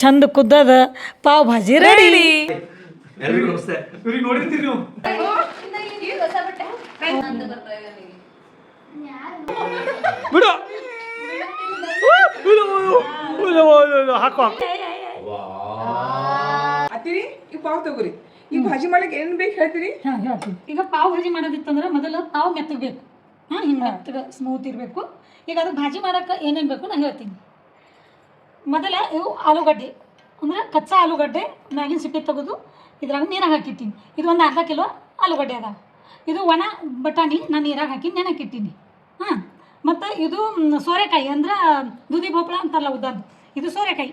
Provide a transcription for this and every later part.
ಚಂದ ಕುದ್ದದ ಪಾವ್ ಭಾಜಿ ರೆಡಿ. ಎಲ್ರಿಗೂ ನಮಸ್ತೆ. ಇವ್ರಿಗೆ ನೋಡಿರ್ತೀರಿ ನೀವು. ಬಿಡು ಹಾಕೋ ಅತ್ತೀರಿ ಈ ಪಾವ್ ತಗೋರಿ. ಈ ಭಾಜಿ ಮಾಡ್ಲಿಕ್ಕೆ ಏನ್ ಬೇಕು ಹೇಳ್ತೀರಿ? ಹೇಳ್ತೀನಿ. ಈಗ ಪಾವ್ ಭಾಜಿ ಮಾಡೋದಿತ್ತಂದ್ರೆ ಮೊದಲು ಪಾವ್ ಮೆತ್ತಗಬೇಕು. ಹಿಂಗೆ ಮೆತ್ತಗೆ ಸ್ಮೂತ್ ಇರಬೇಕು. ಈಗ ಅದು ಭಾಜಿ ಮಾಡೋಕೆ ಏನೇನು ಬೇಕು ನಾನು ಹೇಳ್ತೀನಿ. ಮೊದಲ ಇವು ಆಲೂಗಡ್ಡೆ ಅಂದ್ರೆ ಕಚ್ಚಾ ಆಲೂಗಡ್ಡೆ ಮ್ಯಾಗಿನ ಸಿಪ್ಪೆ ತೆಗೆದು ಇದ್ರಾಗ ನೀರಾಗ ಹಾಕಿರ್ತೀನಿ. ಇದು ಒಂದು ಅರ್ಧ ಕಿಲೋ ಆಲೂಗಡ್ಡೆ ಅದಾವೆ. ಇದು ಒಣ ಬಟಾಣಿ ನಾನು ನೀರಾಗ ಹಾಕಿ ನೆನಕಿರ್ತೀನಿ. ಮತ್ತು ಇದು ಸೋರೆಕಾಯಿ ಅಂದ್ರೆ ದುದಿ ಭೋಪಳ ಅಂತಾರಲ್ಲ ಉದ್ದದ್ದು, ಇದು ಸೋರೆಕಾಯಿ.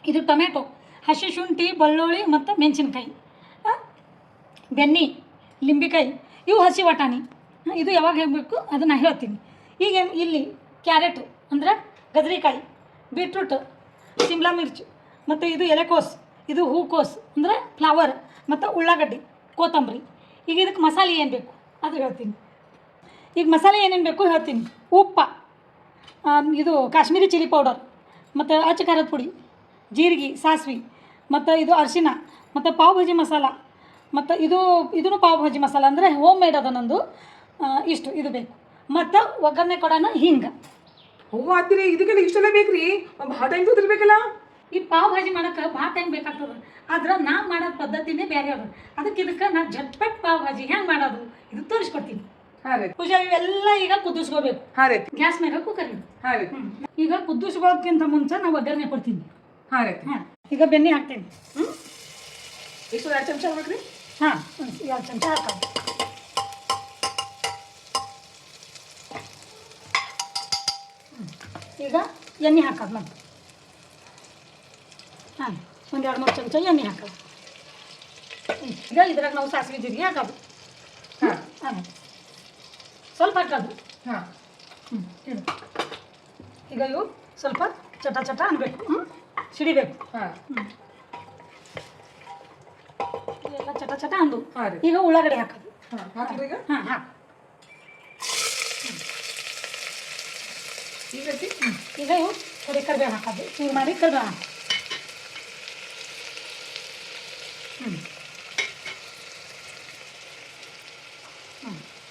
ಇದು ಟೊಮೆಟೊ, ಹಸಿ ಶುಂಠಿ, ಬೆಳ್ಳುಳ್ಳಿ ಮತ್ತು ಮೆಣಸಿನ್ಕಾಯಿ, ಬೆನ್ನಿ, ಲಿಂಬಿಕಾಯಿ, ಇವು ಹಸಿ ವಟಾಣಿ. ಇದು ಯಾವಾಗ ಹೇಳಬೇಕು ಅದನ್ನು ಹೇಳ್ತೀನಿ. ಈಗ ಇಲ್ಲಿ ಕ್ಯಾರೆಟು ಅಂದ್ರೆ ಗಜರಿಕಾಯಿ, ಬೀಟ್ರೂಟ್, ಶಿಮ್ಲಾ ಮಿರ್ಚು, ಮತ್ತು ಇದು ಎಲೆಕೋಸು, ಇದು ಹೂಕೋಸು ಅಂದರೆ ಫ್ಲವರ್, ಮತ್ತು ಉಳ್ಳಾಗಡ್ಡಿ, ಕೊತ್ತಂಬರಿ. ಈಗ ಇದಕ್ಕೆ ಮಸಾಲೆ ಏನು ಬೇಕು ಅದು ಹೇಳ್ತೀನಿ. ಈಗ ಮಸಾಲೆ ಏನೇನು ಬೇಕು ಹೇಳ್ತೀನಿ. ಉಪ್ಪು, ಇದು ಕಾಶ್ಮೀರಿ ಚಿಲ್ಲಿ ಪೌಡರ್, ಮತ್ತು ಅಚ್ಚ ಖಾರದ ಪುಡಿ, ಜೀರಿಗೆ, ಸಾಸಿವೆ, ಮತ್ತು ಇದು ಅರಿಶಿನ, ಮತ್ತು ಪಾವ್ ಭಾಜಿ ಮಸಾಲ, ಮತ್ತು ಇದೂ ಪಾವ್ ಭಾಜಿ ಮಸಾಲ ಅಂದರೆ ಹೋಮ್ ಮೇಡ್ ಅದ ನಂದು. ಇಷ್ಟು ಇದು ಬೇಕು. ಮತ್ತು ಒಗ್ಗರಣೆ ಕೊಡೋಣ ಹಿಂಗೆ. ಹೂವು ಅತ್ತೀರಿ ಇದಕ್ಕೆಲ್ಲ ಇಷ್ಟೆಲ್ಲ ಬೇಕ್ರಿ? ಭಾಳ ಟೈಮ್ ತೋತಿರ್ಬೇಕಲ್ಲ. ಈ ಪಾವ್ ಭಾಜಿ ಮಾಡೋಕೆ ಭಾಳ ಟೈಮ್ ಬೇಕಾಗ್ತದೆ. ಆದ್ರೆ ನಾ ಮಾಡೋದು ಪದ್ಧತಿನೇ ಬೇರೆ ಅದ. ಇದಕ್ಕೆ ನಾನು झटपट ಪಾವ್ ಭಾಜಿ ಹೆಂಗೆ ಮಾಡೋದು ಇದು ತೋರಿಸ್ಕೊಡ್ತೀನಿ. ಹಾಂ ರೀ. ಪೂಜಾ ಇವೆಲ್ಲ ಈಗ ಕುದಿಸ್ಕೋಬೇಕು. ಹಾಂ ರೀ. ಗ್ಯಾಸ್ ಮೇಲೆ ಕುಕ್ಕರ್. ಹಾಂ ರೀ. ಈಗ ಕುದಿಸ್ಕೊಳ್ಳೋಕ್ಕಿಂತ ಮುಂಚೆ ನಾವು ಒಗ್ಗರಣೆ ಕೊಡ್ತೀನಿ. ಹಾಂ ರೀ. ಈಗ ಬೆಣ್ಣೆ ಹಾಕ್ತೀನಿ. ಎಷ್ಟು 2 ಚಮಚ ಹಾಕ್ರಿ? ಹಾಂ, 2 ಚಮಚ ಹಾಕೋದು. ಈಗ ಎಣ್ಣೆ ಹಾಕೋದು ಮತ್ತೆ. ಹಾಂ, ಒಂದು 2-3 ಚಮಚ ಎಣ್ಣೆ ಹಾಕೋದು. ಈಗ ಇದ್ರಾಗ ನಾವು ಸಾಸಿವೆ ಜೀರಿಗೆ ಹಾಕೋದು. ಹಾಂ, ಸ್ವಲ್ಪ ಹಾಕೋದು. ಹಾಂ. ಇದು ಈಗ ಇವು ಸ್ವಲ್ಪ ಚಟ ಚಟ ಅನ್ಬೇಕು, ಸಿಡಿಬೇಕು. ಹಾಂ. ಎಲ್ಲ ಚಟ ಚಟ ಅಂದು. ಹಾಂ ರೀ. ಈಗ ಉಳ್ಳಾಗಡ್ಡೆ ಹಾಕೋದು. ಹಾಂ, ಹಾಕಿರಿ ಈಗ? ಹಾಂ, ಹಾಕಿ. ಈಗ ಐತಿ? ಈಗ ಇವು ಥೋಡೆ ಕರಿಬೇವು ಹಾಕೋದು. ಚೂರು ಮಾಡಿ ಕರಿಬೇವು ಹಾಕಿ.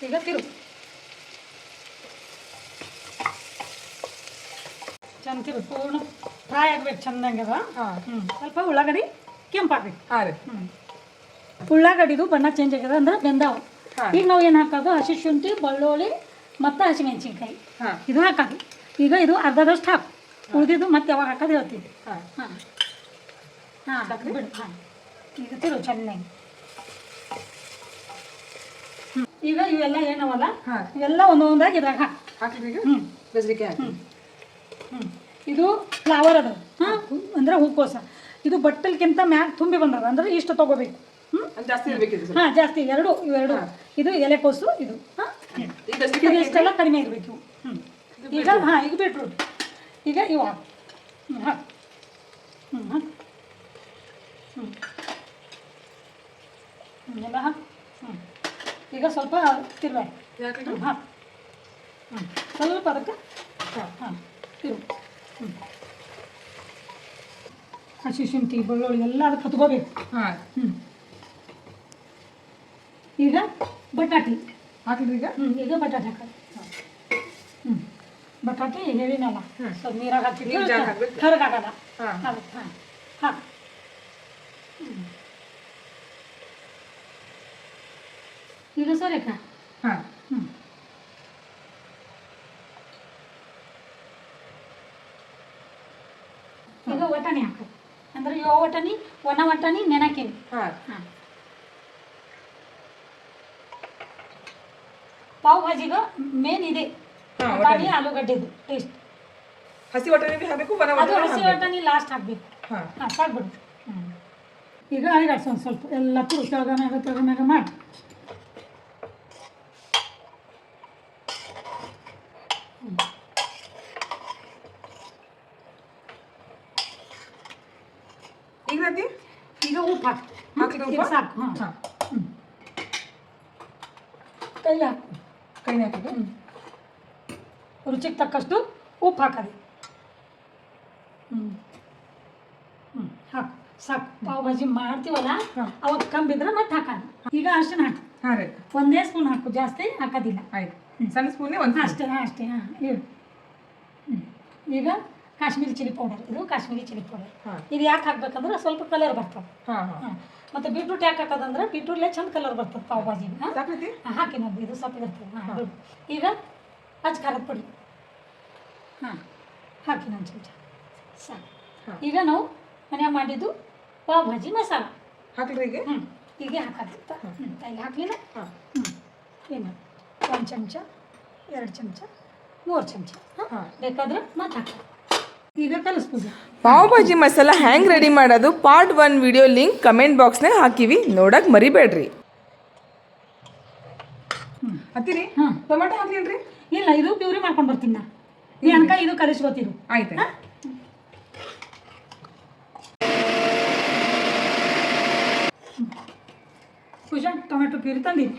ಈಗ ತಿರು ಚಂದ ತಿರು ಪೂರ್ಣ ಫ್ರೈ ಆಗ್ಬೇಕು ಚಂದಂಗದ. ಸ್ವಲ್ಪ ಉಳ್ಳಾಗಡ್ಡಿ ಕೆಂಪಾಗಬೇಕು. ಹಾಂ ರೀ. ಉಳ್ಳಾಗಡ್ಡಿದು ಬಣ್ಣ ಚೇಂಜ್ ಆಗ್ಯದ ಅಂದ್ರೆ ಬೆಂದಾವು. ಈಗ ನಾವು ಏನು ಹಾಕೋದು ಹಸಿ ಶುಂಠಿ, ಬೆಳ್ಳುಳ್ಳಿ ಮತ್ತು ಹಸಿಮೆಣಸಿನ್ಕಾಯಿ ಇದು ಹಾಕೋದು. ಈಗ ಇದು ಅರ್ಧದಷ್ಟು ಹಾಕು, ಉಳಿದಿದ್ದು ಮತ್ತೆ ಯಾವಾಗ ಹಾಕೋದು ಹೇಳ್ತೀವಿ. ಹಾಂ ಹಾಂ ಬಿಡು. ಹಾಂ, ಈಗ ತಿರು ಚೆನ್ನಾಗಿ. ಈಗ ಇವೆಲ್ಲ ಏನವಲ್ಲ ಇವೆಲ್ಲ ಒಂದೊಂದಾಗಿ ಇದ್ರಾಗ ಹಾಕಿರಿ ಈಗ? ಗಜರಿಕಾಯಿ ಹಾಕಿ. ಇದು ಫ್ಲವರ್ ಅದ. ಅಂದ್ರೆ ಹೂಕೋಸ. ಇದು ಬಟ್ಟಲ್ಕಿಂತ ಮ್ಯಾಗ ತುಂಬಿ ಬಂದದ ಅಂದ್ರೆ ಇಷ್ಟು ತಗೋಬೇಕು. ಜಾಸ್ತಿ ಇರಬೇಕಿದೆ. ಹಾಂ, ಜಾಸ್ತಿ ಇವೆರಡು. ಇದು ಎಲೆಕೋಸು. ಇದು ಇಷ್ಟೆಲ್ಲ ಕಡಿಮೆ ಇರಬೇಕು. ಈಗ ಈಗ ಬೀಟ್ರೂಟ್. ಈಗ ಇವು ಹಾಕಿ. ಎಲ್ಲ ಹಾಕಿ. ಈಗ ಸ್ವಲ್ಪ ತಿರ್ಬೇಕು. ಹಾಂ, ಸ್ವಲ್ಪ ಅದಕ್ಕೆ ತಿರು. ಹಸಿ ಶುಂಠಿ, ಬೆಳ್ಳುಳ್ಳಿ ಎಲ್ಲ ಅದಕ್ಕೆ ಹತ್ಕೋಬೇಕು. ಈಗ ಬಟಾಟಿ ಹಾಕಿದ್ರಿ ಈಗ? ಈಗ ಬಟಾಟೆ ಹಾಕೋದು. ಬಟಾಟೆ ಹೇಳಿನಲ್ಲ, ಸ್ವಲ್ಪ ನೀರಾಗ ಹಾಕಿದ್ವಿ, ಕರ್ಗಾಗಲ್ಲ. ಅದಕ್ಕೆ ಹಾಂ. ಈಗ ಸೋರೆಕಾಯಿ. ಹಾಂ. ಈಗ ವಟಾಣಿ ಹಾಕೋದು. ಅಂದ್ರೆ ಯಾವ ವಟಾಣಿ? ಒಣ ವಟಾಣಿ ನೆನಕೇನಿ. ಹಾಂ. ಪಾವ್ ಭಾಜಿಗೆ ಮೇನ್ ಇದೆ ವಟಾಣಿ ಆಲೂಗಡ್ಡೆದು ಟೇಸ್ಟ್. ಹಸಿ ವಟಾಣಿ ಹಾಕಬೇಕು. ಅದು ಹಸಿ ವಟಾಣಿ ಲಾಸ್ಟ್ ಹಾಕಬೇಕು. ಹಾಂ, ಸಾಕ್ಬಿಡು. ಈಗ ಅಳಿಗಾಡ್ಸು ಒಂದು ಸ್ವಲ್ಪ ಎಲ್ಲ ತೆಳಗ ಮ್ಯಾಗ ಮಾಡಿ. ಈಗ ಉಪ್ಪು ಹಾಕಿ ಸಾಕು. ಹಾಂ, ಕೈ ಹಾಕಿ. ರುಚಿಗೆ ತಕ್ಕಷ್ಟು ಉಪ್ಪು ಹಾಕೋದು. ಸಾಕು. ಪಾವ್ ಭಾಜಿ ಮಾಡ್ತೀವಲ್ಲ ಅವಾಗ ಕಂಬಿದ್ರೆ ಮತ್ತೆ ಹಾಕೋಣ. ಈಗ ಅರ್ಶಿನ ಹಾಕಿ ಹಾಂ ರೀ, ಒಂದೇ ಸ್ಪೂನ್ ಹಾಕು, ಜಾಸ್ತಿ ಹಾಕೋದಿಲ್ಲ. ಆಯ್ತು. ಸಣ್ಣ ಸ್ಪೂನೇ ಒಂದು ಅಷ್ಟೇ ಹಾಂ ಹೇಳು. ಈಗ ಕಾಶ್ಮೀರಿ ಚಿಲ್ಲಿ ಪೌಡರ್, ಇದು ಕಾಶ್ಮೀರಿ ಚಿಲ್ಲಿ ಪೌಡರ್. ಇದು ಯಾಕೆ ಹಾಕ್ಬೇಕಂದ್ರೆ ಸ್ವಲ್ಪ ಕಲರ್ ಬರ್ತದೆ. ಹಾಂ ಮತ್ತು ಬೀಟ್ರೂಟ್ ಯಾಕೆ ಹಾಕೋದಂದ್ರೆ ಬೀಟ್ರೂಟ್ಲೇ ಚಂದ ಕಲರ್ ಬರ್ತದೆ ಪಾವ್ ಭಾಜಿ. ಸಾಕೈತಿ. ಹಾಕಿ ನೋಡಿ, ಇದು ಸಪ್ಪೆ ಇರ್ತದೆ. ಹಾಂ ಈಗ ಅಚ್ಚ ಖಾರದ ಪುಡಿ ಹಾಕಿ ಒಂದು ಚಮಚ ಸಾಕು. ಈಗ ನಾವು ಮನ್ಯಾಗ ಮಾಡಿದ್ದು ಪಾವ್ ಭಾಜಿ ಮಸಾಲ ಹಾಕ್ಲಿ ಈಗ. ಈಗ ಹಾಕೋದಿತ್ತ. ಇಲ್ಲಿ ಹಾಕ್ಲಿಲ್ಲ. ಏನು 1 ಚಮಚ, 2 ಚಮಚ, 3 ಚಮಚ ಬೇಕಾದ್ರೆ ಮತ್ತೆ ಹಾಕಿ. ಈಗ ಕಲಿಸ್ಬೋದು. ಪಾವ್ ಭಾಜಿ ಮಸಾಲ ಹ್ಯಾಂಗ್ ರೆಡಿ ಮಾಡೋದು ಪಾರ್ಟ್ 1 ವಿಡಿಯೋ ಲಿಂಕ್ ಕಮೆಂಟ್ ಬಾಕ್ಸ್ನಾಗ ಹಾಕಿವಿ, ನೋಡಕ್ ಮರಿಬೇಡ್ರಿ. ಹತ್ತಿರಿ ಟೊಮೆಟೊ ಹಾಕ್ಲೇನ್ರಿ? ಇಲ್ಲ, ಇದು ಪ್ಯೂರಿ ಮಾಡ್ಕೊಂಡು ಬರ್ತೀನಿ ನಾ. ನೀ ಅನ್ಕ ಇದು ಕಲಿಸ್ಕೋತೀರು. ಆಯ್ತು. ಪೂಜಾ ಟೊಮೆಟೊ ಪ್ಯೂರಿ ತಂದಿರಿ.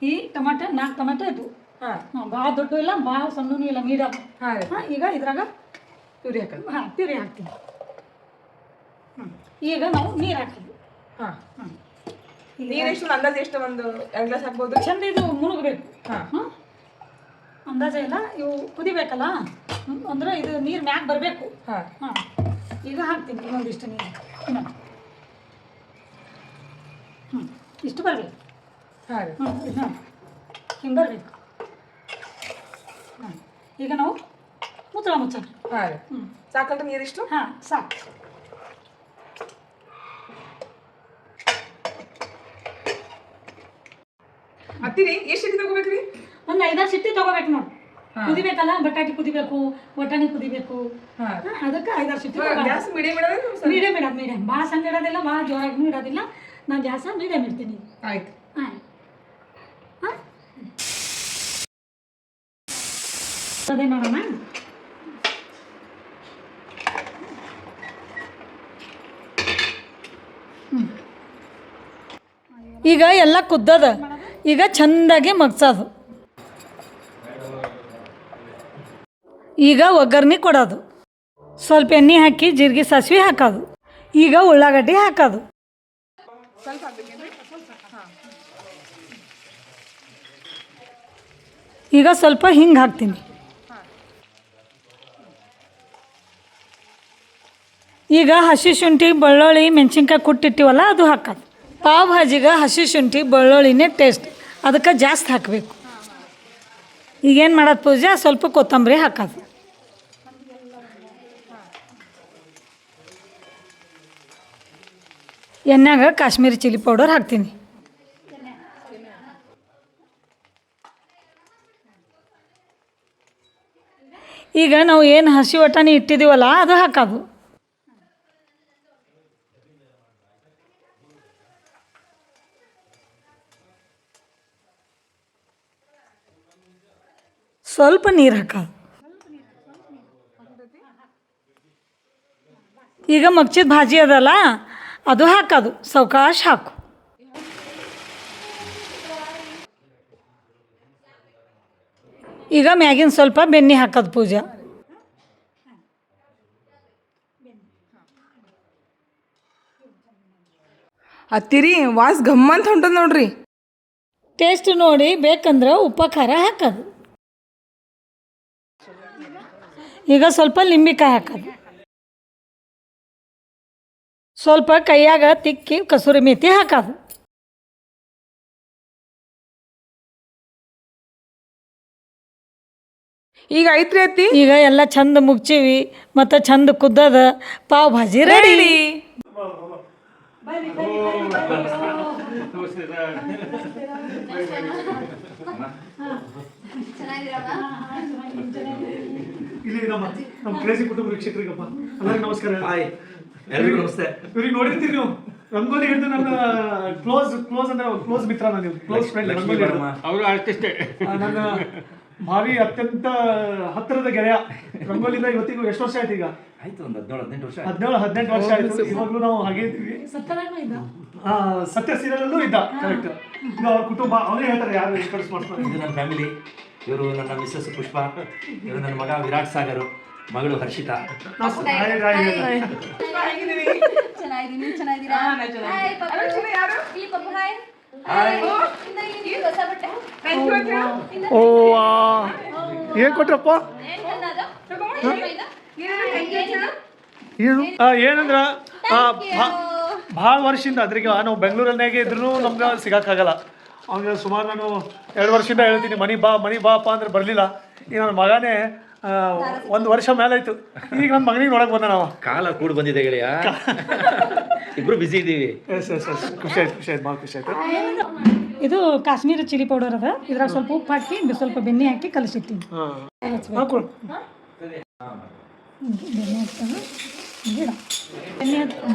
ಈ ಟೊಮೆಟೊ 4 ಟೊಮೆಟೊ ಇದ್ವು. ಭಾಳ ದೊಡ್ಡ ಇಲ್ಲ, ಭಾಳ ಸಣ್ಣನೂ ಇಲ್ಲ, ಮೀಡಿಯಮ್. ಈಗ ಇದ್ರಾಗ ಪ್ಯೂರಿ ಹಾಕೋದು. ಪ್ಯೂರಿ ಹಾಕ್ತೀನಿ. ಈಗ ನಾವು ನೀರು ಹಾಕಿದ್ವಿ. ನೀರು ಎಷ್ಟು ಅಂದಾಜು ಎಷ್ಟು? ಒಂದು 2 ಗ್ಲಾಸ್ ಹಾಕ್ಬೋದು. ಚಂದ ಇದು ಮುಳುಗಬೇಕು. ಅಂದಾಜ ಇಲ್ಲ, ಇವು ಕುದಿಬೇಕಲ್ಲ, ಅಂದ್ರೆ ಇದು ನೀರು ಮ್ಯಾಗ ಬರಬೇಕು. ಈಗ ಹಾಕ್ತೀನಿ ಇನ್ನೊಂದಿಷ್ಟು ನೀರು. ಇಷ್ಟು ಬರಬೇಕು. ಹಿಂಗೆ ಬರಬೇಕು. ಈಗ ನಾವು ಮುಚ್ಚೋಣ. ಸಾಕಲ್ರಿ ನೀರಿಷ್ಟು? ಸಾಕು. ಹತ್ತಿರಿ ಎಷ್ಟು ತಗೋಬೇಕ್ರಿ? ಒಂದು 5-6 ಸಿಟ್ಟಿ ತಗೋಬೇಕು ನೋಡಿ. ಕುದಿಬೇಕಲ್ಲ, ಬಟಾಟಿ ಕುದಿಬೇಕು, ಬಟಾಣಿ ಕುದಿಬೇಕು. ಅದಕ್ಕೆ 5-6 ಸಿಟ್ಟಿ. Gas medium medium. ಭಾಳ ಸಣ್ಣ ಇಡೋದಿಲ್ಲ, ಭಾಳ ಜೋರಾಗಿ ಇಡೋದಿಲ್ಲ. ನಾನು ಗ್ಯಾಸ ಮೀಡಿಯಂ ಇಡ್ತೀನಿ. ಆಯ್ತು. ಅದೇ ನೋಡೋಣ. ಈಗ ಎಲ್ಲ ಕುದ್ದದ, ಈಗ ಚಂದಾಗಿ ಮಗ್ಸೋದು. ಈಗ ಒಗ್ಗರಣೆ ಕೊಡೋದು. ಸ್ವಲ್ಪ ಎಣ್ಣೆ ಹಾಕಿ ಜೀರಿಗೆ ಸಾಸಿವೆ ಹಾಕೋದು. ಈಗ ಉಳ್ಳಾಗಡ್ಡಿ ಹಾಕೋದು. ಈಗ ಸ್ವಲ್ಪ ಹಿಂಗೆ ಹಾಕ್ತೀನಿ. ಈಗ ಹಸಿ ಶುಂಠಿ, ಬೆಳ್ಳುಳ್ಳಿ, ಮೆಣಸಿನ್ಕಾಯಿ ಕುಟ್ಟಿಟ್ಟಿವಲ್ಲ ಅದು ಹಾಕೋದು. ಪಾವ್ ಭಾಜಿಗೆ ಹಸಿ ಶುಂಠಿ ಬೆಳ್ಳುಳ್ಳಿನೇ ಟೇಸ್ಟ್, ಅದಕ್ಕೆ ಜಾಸ್ತಿ ಹಾಕಬೇಕು. ಈಗೇನು ಮಾಡೋದು ಪೂಜಾ, ಸ್ವಲ್ಪ ಕೊತ್ತಂಬರಿ ಹಾಕೋದು. ಎಣ್ಣೆಗೆ ಕಾಶ್ಮೀರಿ ಚಿಲ್ಲಿ ಪೌಡರ್ ಹಾಕ್ತೀನಿ. ಈಗ ನಾವು ಏನು ಹಸಿ ವಟಾಣಿ ಇಟ್ಟಿದ್ದೀವಲ್ಲ ಅದು ಹಾಕೋದು. ಸ್ವಲ್ಪ ನೀರು ಹಾಕೋದು. ಈಗ ಮಗ್ಚಿದ ಭಾಜಿ ಅದಲ್ಲ ಅದು ಹಾಕೋದು. ಸಾವಕಾಶ ಹಾಕು. ಈಗ ಮ್ಯಾಗಿನ ಸ್ವಲ್ಪ ಬೆಣ್ಣೆ ಹಾಕೋದು ಪೂಜಾ. ಹತ್ತಿರಿ ವಾಸ್ ಗಮ್ಮಂತ ಹೊಂಟದ ನೋಡ್ರಿ. ಟೇಸ್ಟ್ ನೋಡಿ ಬೇಕಂದ್ರೆ ಉಪ್ಪು ಖಾರ ಹಾಕೋದು. ಈಗ ಸ್ವಲ್ಪ ಲಿಂಬೆಕಾಯಿ ಹಾಕೋದು. ಸ್ವಲ್ಪ ಕೈಯಾಗ ತಿಕ್ಕಿ ಕಸೂರಿ ಮೇಥಿ ಹಾಕೋದು. ಈಗ ಐತ್ರಿ ಅತ್ತಿ. ಈಗ ಎಲ್ಲ ಚಂದ ಮುಗ್ಚೀವಿ ಮತ್ತು ಚಂದ ಕುದ್ದದ ಪಾವ್ ಭಾಜಿ ರೆಡಿ. ಇಲ್ಲಿ ನಮ್ಮ ಕ್ರೇಜಿ ಕುಟುಂಬ ವೀಕ್ಷಕರಿಗಪ್ಪ ಎಲ್ಲರಿಗೂ ನಮಸ್ಕಾರ. ಎಲ್ರಿಗೂ ನಮಸ್ತೆ. ಇವ್ರಿಗೆ ನೋಡಿರ್ತೀರಿ ನೀವು, ರಂಗೋಲಿ ಹಿಡಿದು ನನ್ನ ಕ್ಲೋಸ್ ಅಂದ್ರೆ ಕ್ಲೋಸ್ ಮಿತ್ರ, ನಾನು ಕ್ಲೋಸ್ ಫ್ರೆಂಡ್. ರಂಗೋಲಿ ಅವರು ಆರ್ಟಿಸ್ಟೇ, ನನ್ನ ಭಾರಿ ಅತ್ಯಂತ ಹತ್ತಿರದ ಗೆಳೆಯ. ರಂಗೋಲಿಂದ ಇವತ್ತಿಗೂ ಎಷ್ಟು ವರ್ಷ ಆಯ್ತು? ಈಗ ಆಯ್ತು ಒಂದು 17-18 ವರ್ಷ. 17-18 ವರ್ಷ ಆಯ್ತು. ಇವಾಗಲೂ ನಾವು ಹಾಗೆ ಇದ್ದೀವಿ. ಸತ್ಯ ಸೀರಿಯಲಲ್ಲೂ ಇದ್ದ. ಕರೆಕ್ಟ್. ಇದು ಅವ್ರ ಕುಟುಂಬ, ಅವನೇ ಹೇಳ್ತಾರೆ ಯಾರು ಇಂಟ್ರೊಡ್ಯೂಸ್ ಮಾಡ್ತಾರೆ. ಇದು ನನ್ನ ಫ್ಯಾಮಿಲಿ. ಇವರು ನನ್ನ ಮಿಸ್ಸಸ್ ಪುಷ್ಪ, ಇವರು ನನ್ನ ಮಗ ವಿರಾಟ್ ಸಾಗರ್, ಮಗಳು ಹರ್ಷಿತಾ. ಚೆನ್ನಾಗಿದ್ದೀನಿ, ನೀವು ಚೆನ್ನಾಗಿದ್ದೀರಾ? ಹಾಯ್ ಪಪ್ಪು. ಇಲ್ಲಿ ಪಪ್ಪು, ಹಾಯ್. ಇಂದ ಇಲ್ಲಿ ಹೊಸ ಬಟ್ಟೆ. ಓ ಏನು ಕೊಟ್ರಪ್ಪ? ಏನು ಏನಂದ್ರ ಭಾಳ ವರ್ಷದಿಂದ ಅದ್ರಿಗೆ ನಾವು ಬೆಂಗಳೂರನ್ನಾಗೆ ಇದ್ರೂ ನಮ್ಗೆ ಸಿಗೋಕ್ಕಾಗಲ್ಲ. ಅವ್ನಿಗೆ ಸುಮಾರು ನಾನು 2 ವರ್ಷದಿಂದ ಹೇಳ್ತೀನಿ ಮನಿ ಬಾಪ್ಪ ಅಂದ್ರೆ ಬರಲಿಲ್ಲ. ಈಗ ನನ್ನ ಮಗನೇ 1 ವರ್ಷ ಮೇಲಾಯ್ತು. ಈಗ ನನ್ನ ಮಗನಿಗೆ ನೋಡಕ್ ಬಂದ ನಾವು ಕಾಲ ಕೂಡ ಬಂದಿದೆ ಗೆಳೆಯ. ಇಬ್ರು ಬಿಸಿ ಇದ್ದೀವಿ. ಎಸ್ ಖುಷಿ ಆಯ್ತು ಭಾಳ ಖುಷಿ ಆಯ್ತು. ಇದು ಕಾಶ್ಮೀರಿ ಚಿಲ್ಲಿ ಪೌಡರ್ ಅದ. ಇದ್ರಾಗ ಸ್ವಲ್ಪ ಉಪ್ಪು ಹಾಕಿ ಸ್ವಲ್ಪ ಬೆಣ್ಣೆ ಹಾಕಿ ಕಲಿಸಿರ್ತೀನಿ.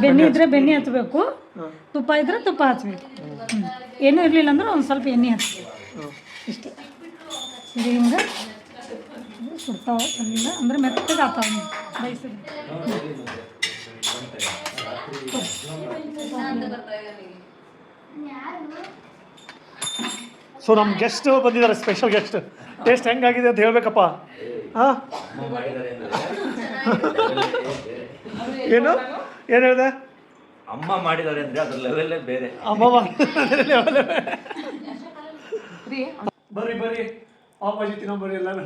ಬೆಣ್ಣೆ ಇದ್ರೆ ಬೆಣ್ಣೆ ಹಚ್ಚಬೇಕು, ತುಪ್ಪ ಇದ್ರೆ ತುಪ್ಪ ಹಚ್ಬೇಕು. ಏನೂ ಇರಲಿಲ್ಲ ಅಂದ್ರೆ ಒಂದು ಸ್ವಲ್ಪ ಎಣ್ಣೆ ಹಚ್ಬೇಕು ಇಷ್ಟೇ. ಇದು ಹಿಂಗೆ ಸುಡ್ತಾವ ಚಂದ ಅಂದ್ರೆ ಮೆತ್ತಗೆ ಆಗ್ತಾವ ಬಯಸಿದ್ರೆ. ಸೊ ನಮ್ಮ ಗೆಸ್ಟ್ ಬಂದಿದ್ದಾರೆ, ಸ್ಪೆಷಲ್ ಗೆಸ್ಟ್. ಟೇಸ್ಟ್ ಹೆಂಗಾಗಿದೆ ಅಂತ ಹೇಳ್ಬೇಕಪ್ಪ. ಹಾಂ ಏನು ಹೇಳಿದೆ? ಅಮ್ಮ ಮಾಡಿದ್ದಾರೆ ಅಂದ್ರೆ ಅದ್ರ ಲೆವೆಲ್ಲೇ ಬೇರೆ. ಅಮ್ಮ ಬರ್ರಿ ಅಪ್ಪಾಜಿ ತಿನ್ನೋಬರ್ರಿ ಎಲ್ಲರೂ.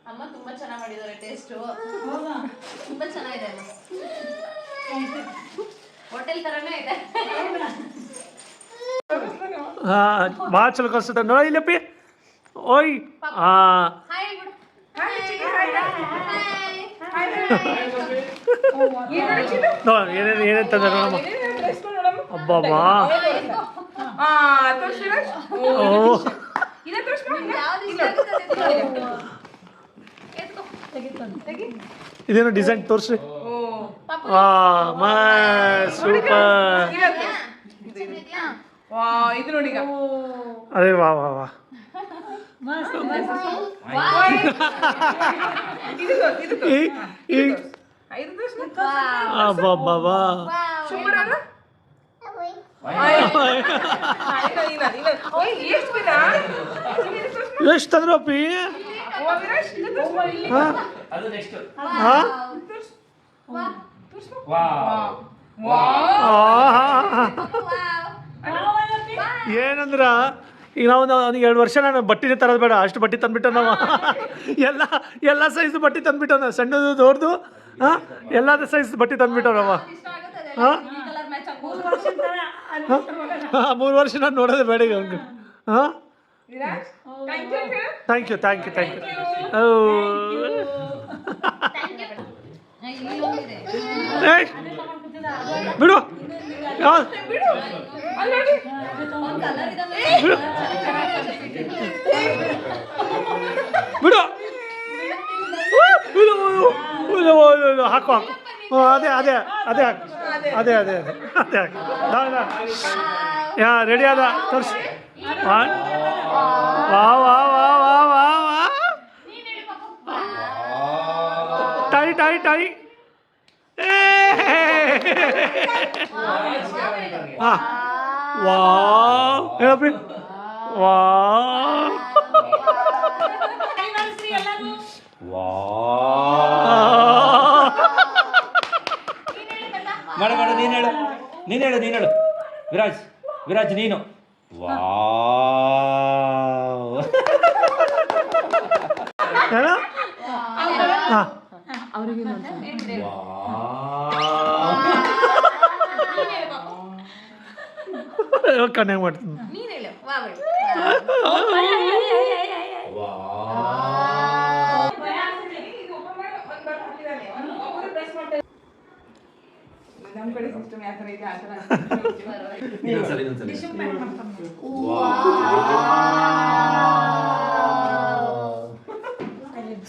ಅಮ್ಮ ತುಂಬಾ ಚೆನ್ನಾಗಿ ಮಾಡಿದ್ದಾರೆ, ಟೇಸ್ಟು ತುಂಬಾ ಚೆನ್ನಾಗಿದೆ ಅಮ್ಮ. ಹೋಟೆಲ್ ತರನೇ ಇದೆ. ಹಾಂ ಭಾಳ ಚಲೋ ಕಲಿಸುತ್ತೆ ನೋಡಿ ಇಲ್ಲಪ್ಪಿ. ಓಯ್ ಹಾಂ ಹಾಯ್ ಬಿಡು. ನೋಡಿ ಏನೇನು ತಂದ ನೋಡಮ್ಮ. ಅಬ್ಬಬ್ಬಾ ಓ ಇದೇನು ಡಿಸೈನ್ ತೋರಿಸ್ರಿ. ಸೂಪರ್. ಅದೇ ವಾ ಅಬ್ಬಬ್ಬಾ ಎಷ್ಟು ತಂದ್ರಪ್ಪಿ? ಏನಂದ್ರ ಈಗ ನಾವು ಅವ್ನಿಗೆ 2 ವರ್ಷ ನಾನು ಬಟ್ಟೆನೇ ತರೋದು ಬೇಡ, ಅಷ್ಟು ಬಟ್ಟೆ ತಂದ್ಬಿಟ್ಟ ನಾವು. ಎಲ್ಲ ಸೈಜ್ ಬಟ್ಟೆ ತಂದ್ಬಿಟ್ಟ, ಸಣ್ಣದು ದೊಡ್ಡದು ಎಲ್ಲದ ಸೈಜ್ ಬಟ್ಟೆ ತಂದ್ಬಿಟ್ಟ ನಾವು. ಹಾಂ 3 ವರ್ಷ ನಾನು ನೋಡೋದೇ ಬೇಡ ಈಗ ಅವ್ನಿಗೆ. ಹಾಂ ಥ್ಯಾಂಕ್ ಯು ಬಿಡು ಬಿಡು ಹಾಕು ಅದೇ ಯಾ ರೆಡಿ ಆದ ತೋರಿಸಿ. ಟೈ ಹಾಂ ಹೇಳಪ್ರಿ. ಮಾಡ ನೀನು ಹೇಳು ವಿರಾಜ್ ನೀನು. ಕಣ್ಣಾಗ ಮಾಡ್ತೀನಿ.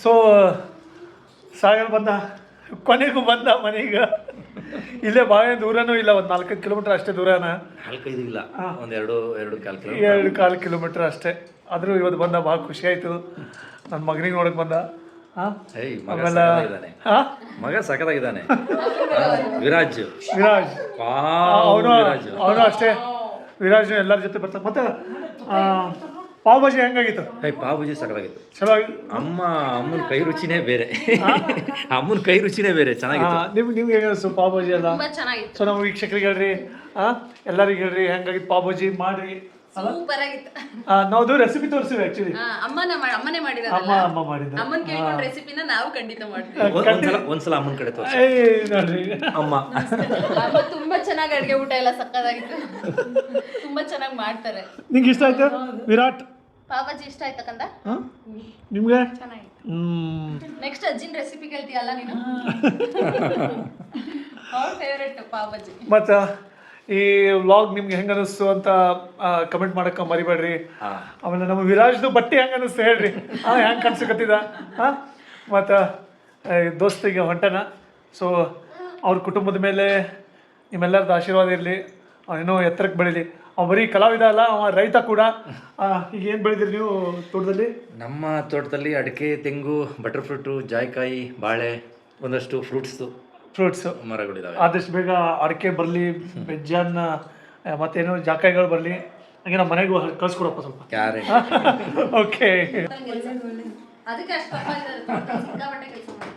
ಸೊ ಸಾಗರ್ ಬಂದ, ಕೊನೆಗೂ ಬಂದ ಮನೆಗೆ. ಇಲ್ಲೇ ಭಾಳ ದೂರನೂ ಇಲ್ಲ, ಒಂದು 4-5 ಕಿಲೋಮೀಟರ್ ಅಷ್ಟೇ ದೂರನ. 4-5 ಇಲ್ಲ, ಒಂದು 2-2.5 ಕಿಲೋಮೀಟರ್ ಅಷ್ಟೇ. ಆದರೂ ಇವತ್ತು ಬಂದ, ಭಾಳ ಖುಷಿ ಆಯಿತು. ನನ್ನ ಮಗನಿಗೆ ನೋಡಕ್ಕೆ ಬಂದ. ಮಗ ಸಖತ್ತಾಗಿದ್ದಾನೆ ವಿರಾಜ್. ಅವನು ಅಷ್ಟೇ. ವಿರಾಜ್ ಎಲ್ಲರ ಜೊತೆ ಬರ್ತಾರೆ. ಮತ್ತೆ ಪಾವ್ ಭಾಜಿ ಹೆಂಗಾಗಿತ್ತು? ಪಾವ್ ಬಜಿ ಸಕಲಾಗಿತ್ತು. ಚಲೋ ಅಮ್ಮನ ಕೈ ರುಚಿನೇ ಬೇರೆ. ಅಮ್ಮನ ಕೈ ರುಚಿನೇ ಬೇರೆ, ಚೆನ್ನಾಗಿತ್ತು. ನಿಮ್ಗೆ ಹೇಗೆ ಅನಿಸ್ತು ಪಾವ್ ಭಾಜಿ ಎಲ್ಲ? ತುಂಬಾ ಚೆನ್ನಾಗಿತ್ತು. ಸೊ ನಮ್ಮ ವೀಕ್ಷಕರಿಗೆ ಹೇಳ್ರಿ, ಎಲ್ಲರಿಗೆ ಹೇಳ್ರಿ ಹೆಂಗಾಗಿತ್ತು ಪಾವ್ ಭಾಜಿ ಮಾಡ್ರಿ. ಸೂಪರ್ ಆಗಿತ್ತು. ನಾವು ರೆಸಿಪಿ ತೋರಿಸಿವಿ ಆಕ್ಚುಲಿ. ಅಮ್ಮನೇ ಮಾಡಿರೋದು. ಅಮ್ಮ ಮಾಡಿದ್ದು. ಅಮ್ಮನ್ ಕೇಳ್ಕೊಂಡು ರೆಸಿಪಿನ ನಾವು ಖಂಡಿತ ಮಾಡ್ತೀವಿ. ಒಂದ್ಸಲ ಅಮ್ಮನ ಕಡೆ ತೋರಿಸಿ. ನೋಡ್ರಿ ಅಮ್ಮ ತುಂಬಾ ಚೆನ್ನಾಗಿ ಅಡ್ಗೆ ಊಟ ಎಲ್ಲ ಸಕ್ಕತ್ತಾಗಿತ್ತು. ತುಂಬಾ ಚೆನ್ನಾಗಿ ಮಾಡ್ತಾರೆ. ನಿಂಗೆ ಇಷ್ಟ ಆಯ್ತು ವಿರಾಟ್? ಪಾವ್ ಭಾಜಿ ಇಷ್ಟ ಆಯ್ತಕ್ಕಂತ? ನಿಮ್ಗೆ? ಚೆನ್ನಾಗಿತ್ತು. ನೆಕ್ಸ್ಟ್ ಅಜ್ಜಿನ ರೆಸಿಪಿ ಕೇಳ್ತೀಯಲ್ಲ ನೀನು? ಅವ್ರ ಫೇವ್ರೆಟ್ ಪಾವ್ ಭಾಜಿ. ಮತ್ತು ಈ ವ್ಲಾಗ್ ನಿಮ್ಗೆ ಹೆಂಗೆ ಅನಿಸ್ತು ಅಂತ ಕಮೆಂಟ್ ಮಾಡಕ್ಕೆ ಮರಿಬೇಡ್ರಿ. ಆಮೇಲೆ ನಮ್ಮ ವಿರಾಜ್ದು ಬಟ್ಟೆ ಹೆಂಗೆ ಅನಿಸ್ತು ಹೇಳ್ರಿ, ಹೆಂಗೆ ಕಾಣಿಸ್ಕತ್ತಿದ. ಮತ್ತು ದೋಸ್ತಿಗೆ ಹೊಂಟನ. ಸೊ ಅವ್ರ ಕುಟುಂಬದ ಮೇಲೆ ನಿಮ್ಮೆಲ್ಲರದ್ದು ಆಶೀರ್ವಾದ ಇರಲಿ. ಅವನೇನೋ ಎತ್ತರಕ್ಕೆ ಬೆಳೀಲಿ. ಅವ ಬರೀ ಕಲಾವಿದ ಅಲ್ಲ, ಅವ ರೈತ ಕೂಡ. ಈಗ ಏನು ಬೆಳೆದಿರಿ ನೀವು ತೋಟದಲ್ಲಿ? ನಮ್ಮ ತೋಟದಲ್ಲಿ ಅಡಿಕೆ, ತೆಂಗು, ಬಟರ್ ಫ್ರೂಟು, ಜಾಯಿಕಾಯಿ, ಬಾಳೆ, ಒಂದಷ್ಟು ಫ್ರೂಟ್ಸು ಮರಗಳಿದಾವೆ. ಆದಷ್ಟು ಬೇಗ ಅಡಿಕೆ ಬರಲಿ, ಬೆಜ್ಜನ್ನ ಮತ್ತೇನು ಜಾಕಾಯಿಗಳು ಬರಲಿ. ಹಂಗೆ ನಮ್ಮ ಮನೆಗೂ ಕಳ್ಸ್ಕೊಡಪ್ಪ ಸ್ವಲ್ಪ. ಕ್ಯಾರೆಟ್. ಓಕೆ, ಅದಕ್ಕೆ ಅಷ್ಟು ಕಪ್ಪ ಇದ್ದಾರೆ. ಸಿಕ್ಕಾಪಟ್ಟೆ ಕೆಲಸ ಮಾಡಿ.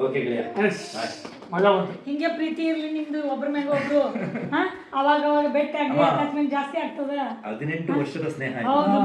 ಓಕೆ ಗೆಳೆಯ. ಮಜಾ ಬಂತು. ಹಿಂಗೆ ಪ್ರೀತಿ ಇರ್ಲಿ ನಿಮ್ದು ಒಬ್ರ ಮ್ಯಾಗ ಒಬ್ರು. ಅವಾಗ ಭೇಟಿ ಆಗಿ ಅಟ್ಯಾಚ್ಮೆಂಟ್ ಜಾಸ್ತಿ ಆಗ್ತದ. 18 ವರ್ಷದ ಸ್ನೇಹ. ಹೌದು.